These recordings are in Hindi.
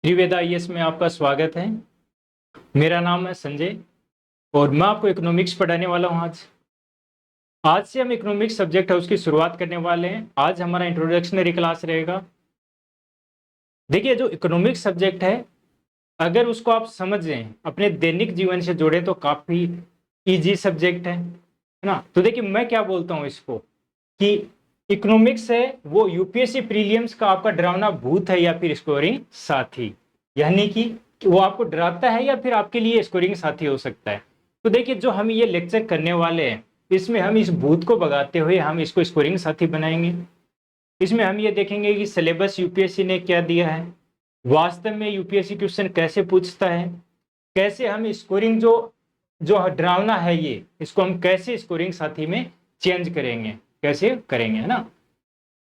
त्रिवेदा आईएएस में आपका स्वागत है। मेरा नाम है संजय और मैं आपको इकोनॉमिक्स पढ़ाने वाला हूँ। आज से हम इकोनॉमिक्स सब्जेक्ट है उसकी शुरुआत करने वाले हैं। आज हमारा इंट्रोडक्शनरी क्लास रहेगा। देखिए, जो इकोनॉमिक्स सब्जेक्ट है, अगर उसको आप समझें, अपने दैनिक जीवन से जोड़े, तो काफी इजी सब्जेक्ट है ना। तो देखिए, मैं क्या बोलता हूँ इसको कि इकोनॉमिक्स है वो यूपीएससी प्रीलियम्स का आपका डरावना भूत है या फिर स्कोरिंग साथी। यानी कि वो आपको डराता है या फिर आपके लिए स्कोरिंग साथी हो सकता है। तो देखिए, जो हम ये लेक्चर करने वाले हैं, इसमें हम इस भूत को भगाते हुए हम इसको स्कोरिंग साथी बनाएंगे। इसमें हम ये देखेंगे कि सिलेबस यूपीएससी ने क्या दिया है, वास्तव में यूपीएससी क्वेश्चन कैसे पूछता है, कैसे हम स्कोरिंग जो जो डरावना है ये, इसको हम कैसे स्कोरिंग साथी में चेंज करेंगे, कैसे करेंगे, है ना।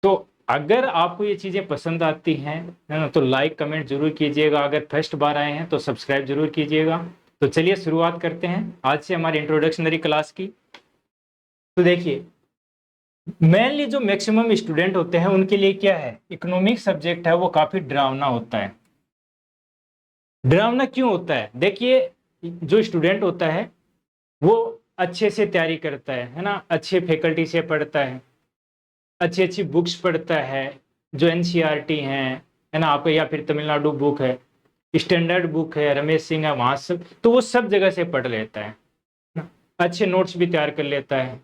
तो अगर आपको ये चीजें पसंद आती हैं, है ना, तो लाइक कमेंट जरूर कीजिएगा। अगर फर्स्ट बार आए हैं तो सब्सक्राइब जरूर कीजिएगा। तो चलिए शुरुआत करते हैं आज से हमारी इंट्रोडक्शनरी क्लास की। तो देखिए, मेनली जो मैक्सिमम स्टूडेंट होते हैं उनके लिए क्या है, इकोनॉमिक सब्जेक्ट है वो काफी डरावना होता है। डरावना क्यों होता है? देखिए, जो स्टूडेंट होता है वो अच्छे से तैयारी करता है ना, अच्छे फैकल्टी से पढ़ता है, अच्छी अच्छी बुक्स पढ़ता है, जो एनसीईआरटी हैं, है ना, आपका, या फिर तमिलनाडु बुक है, स्टैंडर्ड बुक है, रमेश सिंह है, वहां सब, तो वो सब जगह से पढ़ लेता है ना। अच्छे नोट्स भी तैयार कर लेता है।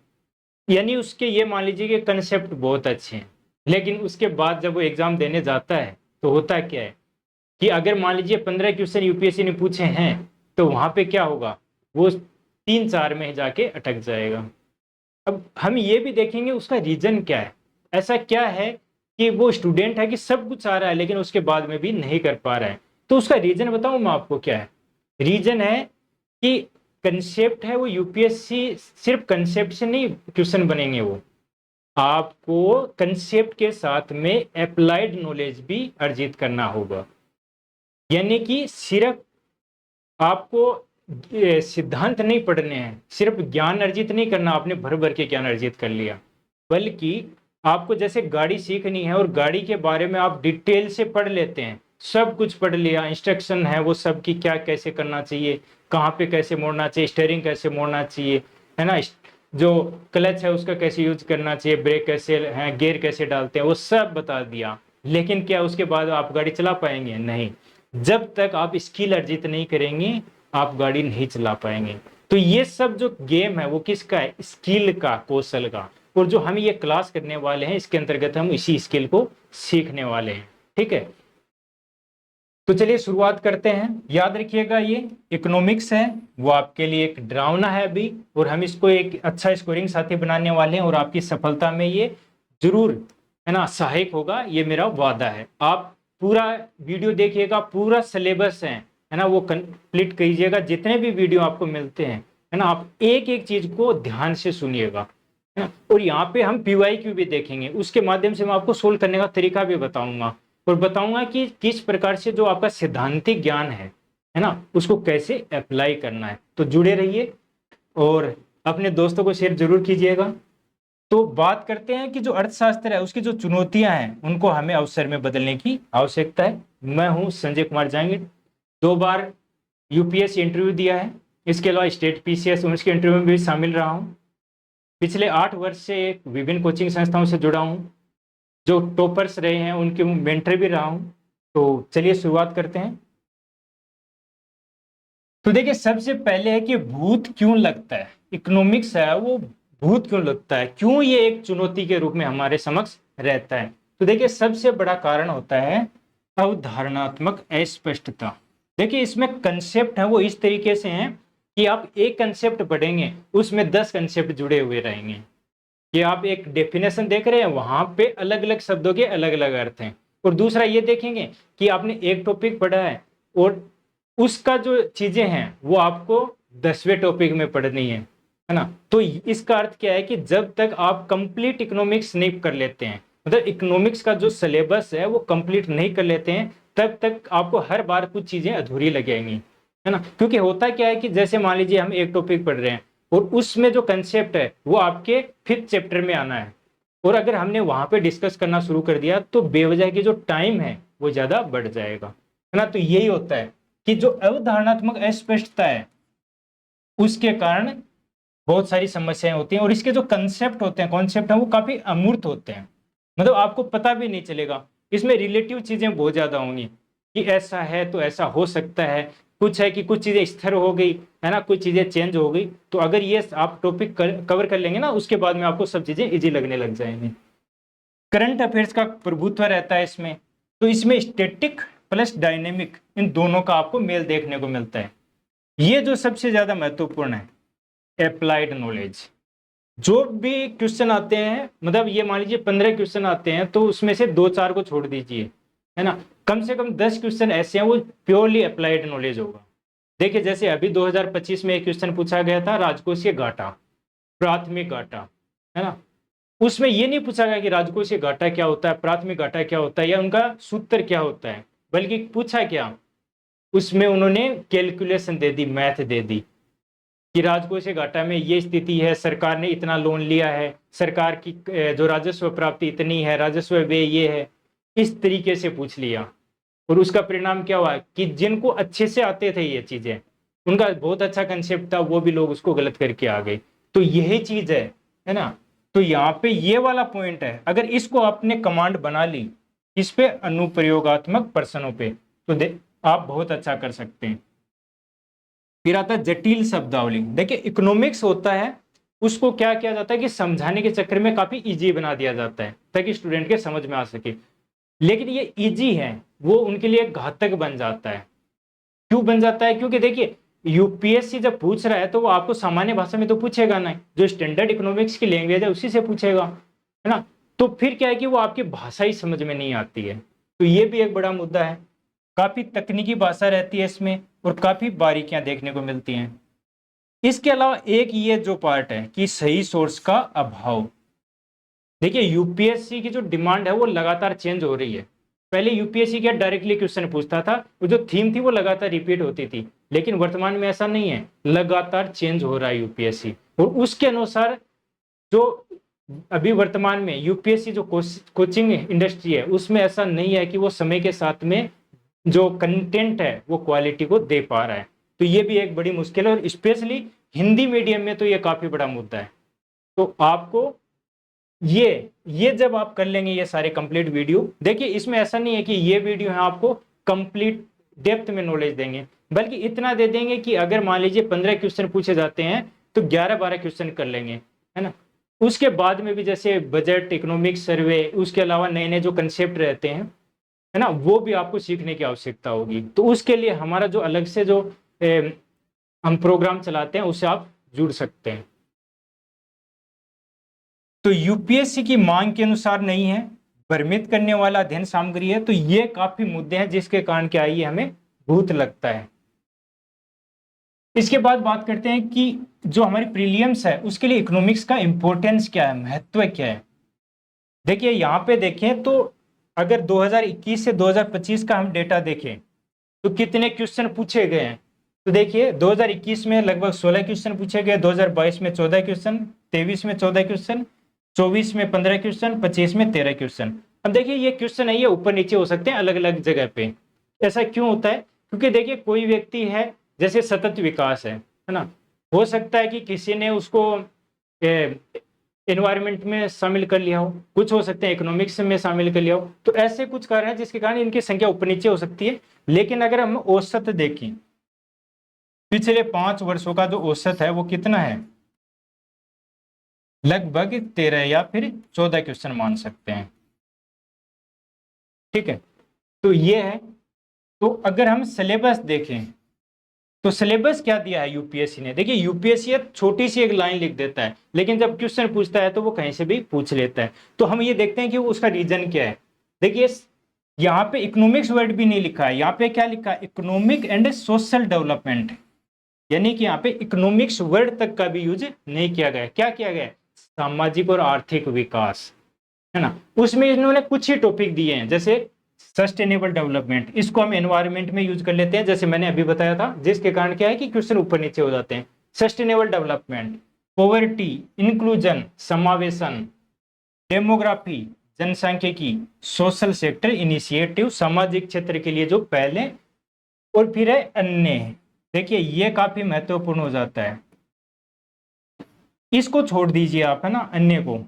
यानी उसके, ये मान लीजिए कि कंसेप्ट बहुत अच्छे हैं। लेकिन उसके बाद जब वो एग्जाम देने जाता है तो होता क्या है कि अगर मान लीजिए 15 क्वेश्चन यूपीएससी ने पूछे हैं, तो वहां पे क्या होगा, वो 3-4 में जाके अटक जाएगा। अब हम ये भी देखेंगे उसका रीजन क्या है। ऐसा क्या है कि वो स्टूडेंट है कि सब कुछ आ रहा है लेकिन उसके बाद में भी नहीं कर पा रहा है। तो उसका रीजन बताऊं मैं आपको क्या है। रीजन है कि कंसेप्ट है वो यूपीएससी सिर्फ कंसेप्ट से नहीं क्वेश्चन बनेंगे, वो आपको कंसेप्ट के साथ में अप्लाइड नॉलेज भी अर्जित करना होगा। यानी कि सिर्फ आपको सिद्धांत नहीं पढ़ने हैं, सिर्फ ज्ञान अर्जित नहीं करना, आपने भर भर के ज्ञान अर्जित कर लिया, बल्कि आपको जैसे गाड़ी सीखनी है और गाड़ी के बारे में आप डिटेल से पढ़ लेते हैं, सब कुछ पढ़ लिया, इंस्ट्रक्शन है वो सब की, क्या कैसे करना चाहिए, कहाँ पे कैसे मोड़ना चाहिए, स्टीयरिंग कैसे मोड़ना चाहिए, है ना, जो क्लच है उसका कैसे यूज करना चाहिए, ब्रेक कैसे है, गियर कैसे डालते हैं, वो सब बता दिया। लेकिन क्या उसके बाद आप गाड़ी चला पाएंगे? नहीं। जब तक आप स्किल अर्जित नहीं करेंगे आप गाड़ी नहीं चला पाएंगे। तो ये सब जो गेम है वो किसका है? स्किल का, कौशल का। और जो हम ये क्लास करने वाले हैं इसके अंतर्गत हम इसी स्किल को सीखने वाले हैं। ठीक है, तो चलिए शुरुआत करते हैं। याद रखिएगा, ये इकोनॉमिक्स है वो आपके लिए एक डरावना है अभी, और हम इसको एक अच्छा स्कोरिंग साथी बनाने वाले हैं और आपकी सफलता में ये जरूर, है ना, सहायक होगा, ये मेरा वादा है। आप पूरा वीडियो देखिएगा, पूरा सिलेबस है ना, वो कंप्लीट कीजिएगा। जितने भी वीडियो आपको मिलते हैं, है ना, आप एक एक चीज को ध्यान से सुनिएगा, है ना। और यहाँ पे हम पीवाईक्यू भी देखेंगे, उसके माध्यम से मैं आपको सोल्व करने का तरीका भी बताऊंगा, और बताऊंगा कि किस प्रकार से जो आपका सिद्धांतिक ज्ञान है ना, उसको कैसे अप्लाई करना है। तो जुड़े रहिए और अपने दोस्तों को शेयर जरूर कीजिएगा। तो बात करते हैं कि जो अर्थशास्त्र है उसकी जो चुनौतियां हैं उनको हमें अवसर में बदलने की आवश्यकता है। मैं हूं संजय कुमार जांगिड़, 2 बार यूपीएससी इंटरव्यू दिया है, इसके अलावा स्टेट पीसीएस उसके इंटरव्यू में भी शामिल रहा हूं। पिछले 8 वर्ष से विभिन्न कोचिंग संस्थाओं से जुड़ा हूं, जो टॉपर्स रहे हैं उनके मेंटर भी रहा हूं। तो चलिए शुरुआत करते हैं। तो देखिए, सबसे पहले है कि भूत क्यों लगता है, इकोनॉमिक्स है वो भूत क्यों लगता है, क्यों ये एक चुनौती के रूप में हमारे समक्ष रहता है। तो देखिए, सबसे बड़ा कारण होता है अवधारणात्मक अस्पष्टता। देखिए, इसमें कंसेप्ट है वो इस तरीके से हैं कि आप एक कंसेप्ट पढ़ेंगे उसमें 10 कंसेप्ट जुड़े हुए रहेंगे। कि आप एक डेफिनेशन देख रहे हैं, वहां पे अलग अलग शब्दों के अलग अलग अर्थ हैं। और दूसरा ये देखेंगे कि आपने एक टॉपिक पढ़ा है और उसका जो चीजें हैं वो आपको 10वें टॉपिक में पढ़नी है ना। तो इसका अर्थ क्या है कि जब तक आप कंप्लीट इकोनॉमिक्स नहीं कर लेते हैं, मतलब इकोनॉमिक्स का जो सिलेबस है वो कंप्लीट नहीं कर लेते हैं, तब तक आपको हर बार कुछ चीजें अधूरी लगेंगी, है ना। क्योंकि होता क्या है कि जैसे मान लीजिए हम एक टॉपिक पढ़ रहे हैं और उसमें जो कंसेप्ट है वो आपके 5th चैप्टर में आना है, और अगर हमने वहां पे डिस्कस करना शुरू कर दिया तो बेवजह की जो टाइम है वो ज्यादा बढ़ जाएगा। है ना। तो यही होता है कि जो अवधारणात्मक अस्पष्टता है उसके कारण बहुत सारी समस्याएं होती हैं, और इसके जो कंसेप्ट होते हैं, कॉन्सेप्ट है, वो काफी अमूर्त होते हैं, मतलब आपको पता भी नहीं चलेगा। इसमें रिलेटिव चीजें बहुत ज्यादा होंगी कि ऐसा है तो ऐसा हो सकता है, कुछ है कि कुछ चीजें स्थिर हो गई, है ना, कुछ चीजें चेंज हो गई। तो अगर ये आप टॉपिक कवर कर लेंगे ना, उसके बाद में आपको सब चीजें इजी लगने लग जाएंगी। करंट अफेयर्स का प्रभुत्व रहता है इसमें, तो इसमें स्टैटिक प्लस डायनेमिक इन दोनों का आपको मेल देखने को मिलता है। ये जो सबसे ज्यादा महत्वपूर्ण है, अप्लाइड नॉलेज। जो भी क्वेश्चन आते हैं, मतलब ये मान लीजिए 15 क्वेश्चन आते हैं, तो उसमें से 2-4 को छोड़ दीजिए, है ना, कम से कम 10 क्वेश्चन ऐसे हैं वो प्योरली अप्लाइड नॉलेज होगा। देखिए जैसे अभी 2025 में एक क्वेश्चन पूछा गया था, राजकोषीय घाटा, प्राथमिक घाटा, है ना। उसमें ये नहीं पूछा गया कि राजकोषीय घाटा क्या होता है, प्राथमिक घाटा क्या होता है, या उनका सूत्र क्या होता है, बल्कि पूछा क्या, उसमें उन्होंने कैलकुलेशन दे दी, मैथ दे दी कि राजकोषीय घाटा में ये स्थिति है, सरकार ने इतना लोन लिया है, सरकार की जो राजस्व प्राप्ति इतनी है, राजस्व व्यय ये है, इस तरीके से पूछ लिया। और उसका परिणाम क्या हुआ कि जिनको अच्छे से आते थे ये चीजें, उनका बहुत अच्छा कंसेप्ट था, वो भी लोग उसको गलत करके आ गए। तो यही चीज है ना। तो यहाँ पे ये वाला पॉइंट है, अगर इसको आपने कमांड बना ली इस पे, अनुप्रयोगात्मक प्रश्नों पे, तो आप बहुत अच्छा कर सकते हैं। फिर आता है जटिल शब्दावली। देखिए इकोनॉमिक्स होता है, उसको क्या किया जाता है कि समझाने के चक्कर में काफी इजी बना दिया जाता है ताकि स्टूडेंट के समझ में आ सके। लेकिन ये इजी है वो उनके लिए घातक बन जाता है। क्यों बन जाता है? क्योंकि देखिए यूपीएससी जब पूछ रहा है तो वो आपको सामान्य भाषा में तो पूछेगा नहीं, जो स्टैंडर्ड इकोनॉमिक्स की लैंग्वेज है उसी से पूछेगा, है ना। तो फिर क्या है कि वो आपकी भाषा ही समझ में नहीं आती है। तो ये भी एक बड़ा मुद्दा है, काफी तकनीकी भाषा रहती है इसमें और काफी बारीकियां देखने को मिलती हैं। इसके अलावा एक ये जो पार्ट है कि सही सोर्स का अभाव। देखिए यूपीएससी की जो डिमांड है वो लगातार चेंज हो रही है। पहले यूपीएससी क्या डायरेक्टली क्वेश्चन पूछता था, वो जो थीम थी वो लगातार रिपीट होती थी, लेकिन वर्तमान में ऐसा नहीं है, लगातार चेंज हो रहा है यूपीएससी। और उसके अनुसार जो अभी वर्तमान में यूपीएससी जो कोचिंग इंडस्ट्री है उसमें ऐसा नहीं है कि वो समय के साथ में जो कंटेंट है वो क्वालिटी को दे पा रहा है। तो ये भी एक बड़ी मुश्किल है, और स्पेशली हिंदी मीडियम में तो ये काफी बड़ा मुद्दा है। तो आपको ये जब आप कर लेंगे ये सारे कंप्लीट वीडियो, देखिए इसमें ऐसा नहीं है कि ये वीडियो है आपको कंप्लीट डेप्थ में नॉलेज देंगे, बल्कि इतना दे देंगे कि अगर मान लीजिए 15 क्वेश्चन पूछे जाते हैं तो 11-12 क्वेश्चन कर लेंगे, है ना। उसके बाद में भी जैसे बजट, इकोनॉमिक सर्वे, उसके अलावा नए नए जो कंसेप्ट रहते हैं, है ना, वो भी आपको सीखने की आवश्यकता होगी। तो उसके लिए हमारा जो अलग से जो हम प्रोग्राम चलाते हैं उससे आप जुड़ सकते हैं। तो यूपीएससी की मांग के अनुसार नहीं है, भ्रमित करने वाला अध्ययन सामग्री है। तो ये काफी मुद्दे हैं जिसके कारण क्या ये हमें भूत लगता है। इसके बाद बात करते हैं कि जो हमारी प्रीलियम्स है उसके लिए इकोनॉमिक्स का इंपॉर्टेंस क्या है, महत्व क्या है। देखिए यहाँ पे देखें तो अगर 2021 से 2025 का हम डेटा देखें तो कितने क्वेश्चन पूछे गए हैं। तो देखिए 2021 में लगभग 16 क्वेश्चन पूछे गए, 2022 में 14 क्वेश्चन, 23 में 14 क्वेश्चन, 24 में 15 क्वेश्चन, 25 में 13 क्वेश्चन। अब देखिए ये क्वेश्चन है ये ऊपर नीचे हो सकते हैं अलग अलग जगह पे। ऐसा क्यों होता है? क्योंकि देखिए कोई व्यक्ति है, जैसे सतत विकास है ना, हो सकता है कि किसी ने उसको एनवायरमेंट में शामिल कर लिया हो, कुछ हो सकते हैं इकोनॉमिक्स में शामिल कर लिया हो। तो ऐसे कुछ कारण है जिसके कारण इनकी संख्या ऊपर नीचे हो सकती है। लेकिन अगर हम औसत देखें, पिछले 5 वर्षों का जो औसत है वो कितना है, लगभग 13 या फिर 14 क्वेश्चन मान सकते हैं। ठीक है, तो ये है। तो अगर हम सिलेबस देखें तो सिलेबस क्या दिया है यूपीएससी ने। देखिए यूपीएससी छोटी सी एक लाइन लिख देता है, लेकिन जब क्वेश्चन पूछता है तो वो कहीं से भी पूछ लेता है। तो हम ये देखते हैं कि उसका रीजन क्या है। देखिए यहाँ पे इकोनॉमिक्स वर्ड भी नहीं लिखा है, यहाँ पे क्या लिखा है, इकोनॉमिक एंड सोशल डेवलपमेंट, यानी कि यहाँ पे इकोनॉमिक्स वर्ड तक का भी यूज नहीं किया गया। क्या किया गया? सामाजिक और आर्थिक विकास, है ना। उसमें इन्होंने कुछ ही टॉपिक दिए हैं, जैसे सस्टेनेबल डेवलपमेंट, इसको हम एनवायरमेंट में यूज कर लेते हैं, जैसे मैंने अभी बताया था, जिसके कारण क्या है कि क्वेश्चन ऊपर नीचे हो जाते हैं। सस्टेनेबल डेवलपमेंट, पॉवर्टी, इंक्लूजन, समावेशन, डेमोग्राफी, जनसांख्यिकी, सोशल सेक्टर इनिशिएटिव, सामाजिक क्षेत्र के लिए जो पहले, और फिर है अन्य। देखिए ये काफी महत्वपूर्ण हो जाता है, इसको छोड़ दीजिए आप, है ना, अन्य को।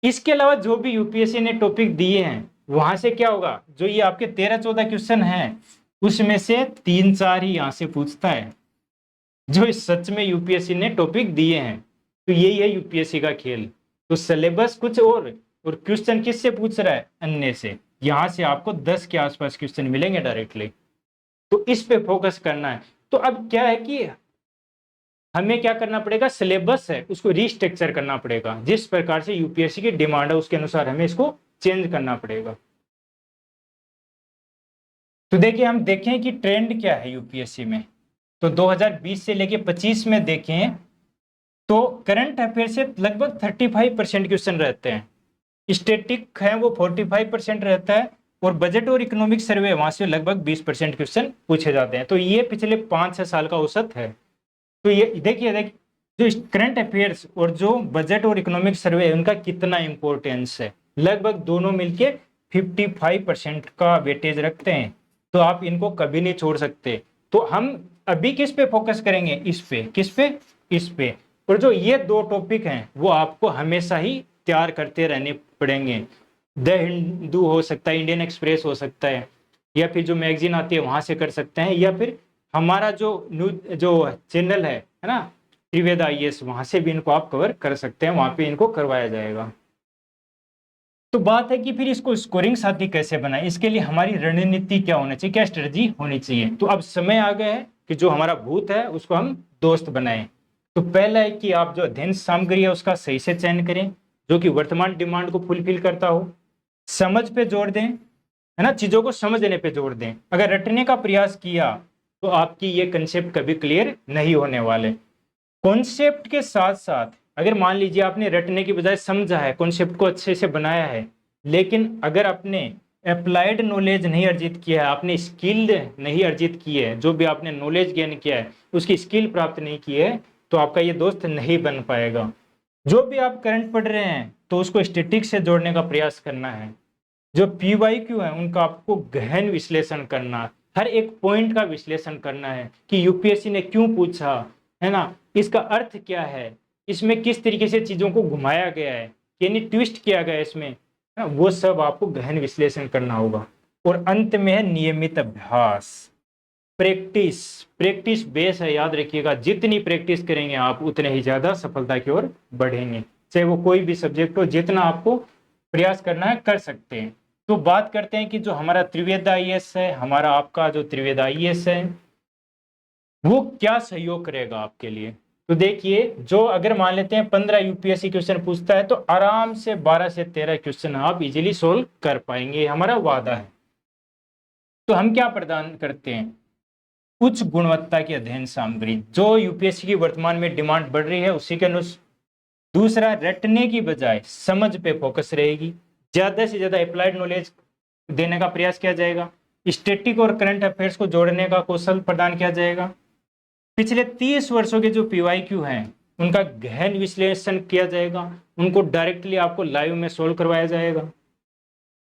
इसके अलावा जो भी यूपीएससी ने टॉपिक दिए हैं वहां से क्या होगा, जो ये आपके 13-14 क्वेश्चन हैं उसमें से 3-4 ही यहां से पूछता है, जो इस सच में यूपीएससी ने टॉपिक दिए हैं। तो यही है यूपीएससी का खेल। तो सिलेबस कुछ और क्वेश्चन किससे पूछ रहा है, अन्य से। यहां से आपको 10 के आसपास क्वेश्चन मिलेंगे डायरेक्टली, तो इस पे फोकस करना है। तो अब क्या है कि हमें क्या करना पड़ेगा, सिलेबस है उसको रिस्ट्रक्चर करना पड़ेगा, जिस प्रकार से यूपीएससी की डिमांड है उसके अनुसार हमें इसको चेंज करना पड़ेगा। तो देखिए हम देखें कि ट्रेंड क्या है यूपीएससी में। तो 2020 से लेके 25 में देखें तो करंट अफेयर से लगभग 35% क्वेश्चन रहते हैं, स्टैटिक है वो 45% रहता है, और बजट और इकोनॉमिक सर्वे वहां से लगभग 20% क्वेश्चन पूछे जाते हैं। तो ये पिछले 5-6 साल का औसत है। तो ये देखिए जो करंट अफेयर्स और जो बजट और इकोनॉमिक सर्वे है उनका कितना इंपॉर्टेंस है, लगभग दोनों मिलके 55% का वेटेज रखते हैं। तो आप इनको कभी नहीं छोड़ सकते। तो हम अभी किस पे फोकस करेंगे, इस पे, किस पे, इस पे। और जो ये दो टॉपिक हैं वो आपको हमेशा ही तैयार करते रहने पड़ेंगे। द हिंदू हो सकता है, इंडियन एक्सप्रेस हो सकता है, या फिर जो मैगजीन आती है वहां से कर सकते हैं, या फिर हमारा जो न्यूज जो चैनल है ना, त्रिवेद आईएएस, वहां से भी इनको आप कवर कर सकते हैं, वहां पे इनको करवाया जाएगा। तो बात है कि फिर इसको स्कोरिंग साथी कैसे बनाए, इसके लिए हमारी रणनीति क्या होनी चाहिए, क्या स्ट्रेटजी होनी चाहिए। तो अब समय आ गया है कि जो हमारा भूत है उसको हम दोस्त बनाएं। तो पहला है कि आप जो अध्ययन सामग्री है उसका सही से चयन करें, जो कि वर्तमान डिमांड को फुलफिल करता हो। समझ पे जोर दें, है ना, चीजों को समझने पे जोर दें। अगर रटने का प्रयास किया तो आपकी ये कंसेप्ट कभी क्लियर नहीं होने वाले। कॉन्सेप्ट के साथ साथ अगर मान लीजिए आपने रटने की बजाय समझा है, कॉन्सेप्ट को अच्छे से बनाया है, लेकिन अगर आपने अप्लाइड नॉलेज नहीं अर्जित किया है, आपने स्किल नहीं अर्जित की है, जो भी आपने नॉलेज गेन किया है उसकी स्किल प्राप्त नहीं की है, तो आपका ये दोस्त नहीं बन पाएगा। जो भी आप करंट पढ़ रहे हैं तो उसको स्टैटिक्स से जोड़ने का प्रयास करना है। जो पीवाईक्यू है उनका आपको गहन विश्लेषण करना, हर एक पॉइंट का विश्लेषण करना है कि यूपीएससी ने क्यों पूछा, है ना, इसका अर्थ क्या है, इसमें किस तरीके से चीजों को घुमाया गया है, यानी ट्विस्ट किया गया है इसमें, है ना, वो सब आपको गहन विश्लेषण करना होगा। और अंत में है नियमित अभ्यास, प्रैक्टिस। प्रैक्टिस बेस है, याद रखिएगा, जितनी प्रैक्टिस करेंगे आप उतने ही ज्यादा सफलता की ओर बढ़ेंगे। चाहे वो कोई भी सब्जेक्ट हो, जितना आपको प्रयास करना है कर सकते हैं। तो बात करते हैं कि जो हमारा त्रिवेद आईएएस है, हमारा आपका जो त्रिवेद आईएएस है वो क्या सहयोग करेगा आपके लिए। तो देखिए, जो अगर मान लेते हैं 15 यूपीएससी क्वेश्चन पूछता है तो आराम से 12 से 13 क्वेश्चन आप इजीली सोल्व कर पाएंगे, हमारा वादा है। तो हम क्या प्रदान करते हैं, उच्च गुणवत्ता की अध्ययन सामग्री, जो यूपीएससी की वर्तमान में डिमांड बढ़ रही है उसी के अनुसार। दूसरा, रटने की बजाय समझ पे फोकस रहेगी, ज्यादा से ज्यादा अप्लाइड नॉलेज देने का प्रयास किया जाएगा, स्टैटिक और करंट अफेयर्स को जोड़ने का कौशल प्रदान किया जाएगा, पिछले 30 वर्षों के जो पीवाईक्यू हैं उनका गहन विश्लेषण किया जाएगा, उनको डायरेक्टली आपको लाइव में सोल्व करवाया जाएगा,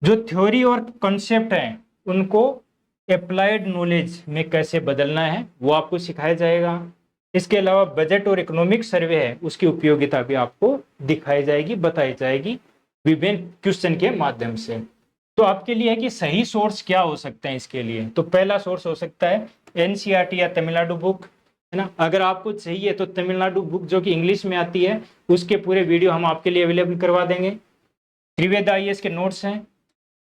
जो थ्योरी और कॉन्सेप्ट है उनको अप्लाइड नॉलेज में कैसे बदलना है वो आपको सिखाया जाएगा। इसके अलावा बजट और इकोनॉमिक सर्वे है उसकी उपयोगिता भी आपको दिखाई जाएगी, बताई जाएगी विभिन्न क्वेश्चन के माध्यम से। तो आपके लिए है कि सही सोर्स क्या हो सकते हैं इसके लिए। तो पहला सोर्स हो सकता है एनसीईआरटी या तमिलनाडु बुक, है ना। अगर आपको चाहिए तो तमिलनाडु बुक जो कि इंग्लिश में आती है उसके पूरे वीडियो हम आपके लिए अवेलेबल करवा देंगे। त्रिवेद आईएएस के नोट्स हैं,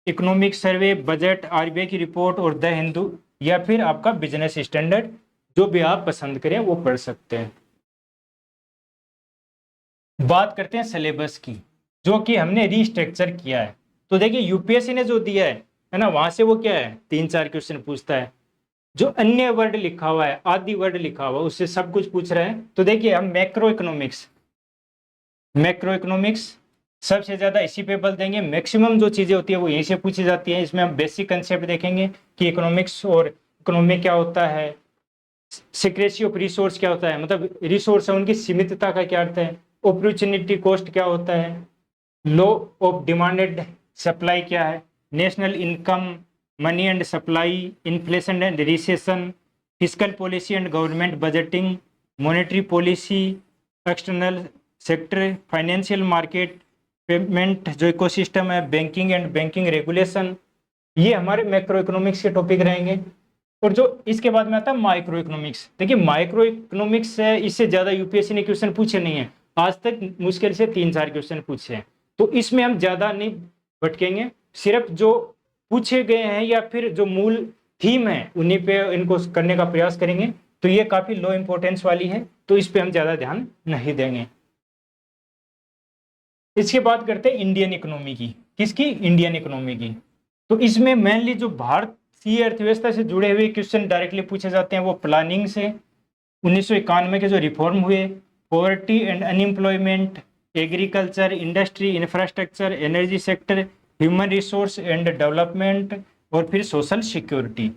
इकोनॉमिक सर्वे, बजट, आरबीआई की रिपोर्ट और द हिंदू, या फिर आपका बिजनेस स्टैंडर्ड, जो भी आप पसंद करें वो पढ़ सकते हैं। बात करते हैं सिलेबस की, जो कि हमने रीस्ट्रक्चर किया है। तो देखिए यूपीएससी ने जो दिया है ना, वहां से वो क्या है 3-4 क्वेश्चन पूछता है, जो अन्य वर्ड लिखा हुआ है, आदि वर्ड लिखा हुआ है, उससे सब कुछ पूछ रहे हैं। तो देखिए हम मैक्रो इकोनॉमिक्स, मैक्रो इकोनॉमिक्स सबसे ज्यादा इसी पे बल देंगे, मैक्सिमम जो चीजें होती है वो यहीं से पूछी जाती है। इसमें हम बेसिक कंसेप्ट देखेंगे कि इकोनॉमिक्स और इकोनॉमी क्या होता है, सिक्रेसी ऑफ रिसोर्स क्या होता है, मतलब रिसोर्स है उनकी सीमितता का क्या अर्थ है, अपॉर्चुनिटी कॉस्ट क्या होता है, law of demand and supply क्या है, national income, money and supply, inflation and recession, fiscal policy and government budgeting, monetary policy, external sector, financial market, payment जो इकोसिस्टम है, बैंकिंग एंड बैंकिंग रेगुलेशन, ये हमारे मैक्रो इकोनॉमिक्स के टॉपिक रहेंगे। और जो इसके बाद में आता है माइक्रो इकोनॉमिक्स। देखिए माइक्रो इकोनॉमिक्स से इससे ज्यादा यूपीएससी ने क्वेश्चन पूछे नहीं है आज तक, मुश्किल से 3-4 क्वेश्चन पूछे हैं, तो इसमें हम ज्यादा नहीं भटकेंगे, सिर्फ जो पूछे गए हैं या फिर जो मूल थीम है उन्हीं पे इनको करने का प्रयास करेंगे। तो ये काफी लो इंपॉर्टेंस वाली है, तो इस पे हम ज्यादा ध्यान नहीं देंगे। इसके बाद करते हैं इंडियन इकोनॉमी की। किसकी? इंडियन इकोनॉमी की। तो इसमें मेनली जो भारतीय अर्थव्यवस्था से जुड़े हुए क्वेश्चन डायरेक्टली पूछे जाते हैं वो प्लानिंग से, 1991 के जो रिफॉर्म हुए, poverty and unemployment, agriculture, industry, infrastructure, energy sector, human resource and development, और फिर सोशल सिक्योरिटी।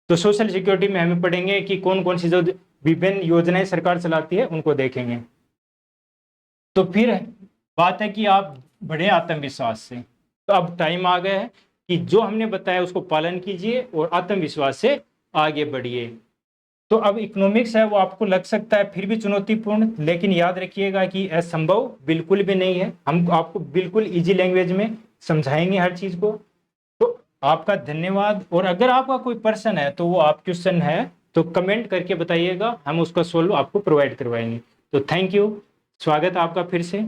तो सोशल सिक्योरिटी में हमें पढ़ेंगे कि कौन कौन सी जो विभिन्न योजनाएं सरकार चलाती है उनको देखेंगे। तो फिर बात है कि आप बढ़े आत्मविश्वास से। तो अब टाइम आ गया है कि जो हमने बताया उसको पालन कीजिए और आत्मविश्वास से आगे बढ़िए। तो अब इकोनॉमिक्स है वो आपको लग सकता है फिर भी चुनौतीपूर्ण, लेकिन याद रखिएगा कि असंभव बिल्कुल भी नहीं है। हम आपको बिल्कुल इजी लैंग्वेज में समझाएंगे हर चीज को। तो आपका धन्यवाद, और अगर आपका कोई प्रश्न है तो वो आप क्वेश्चन है तो कमेंट करके बताइएगा, हम उसका सोल्व आपको प्रोवाइड करवाएंगे। तो थैंक यू, स्वागत है आपका फिर से।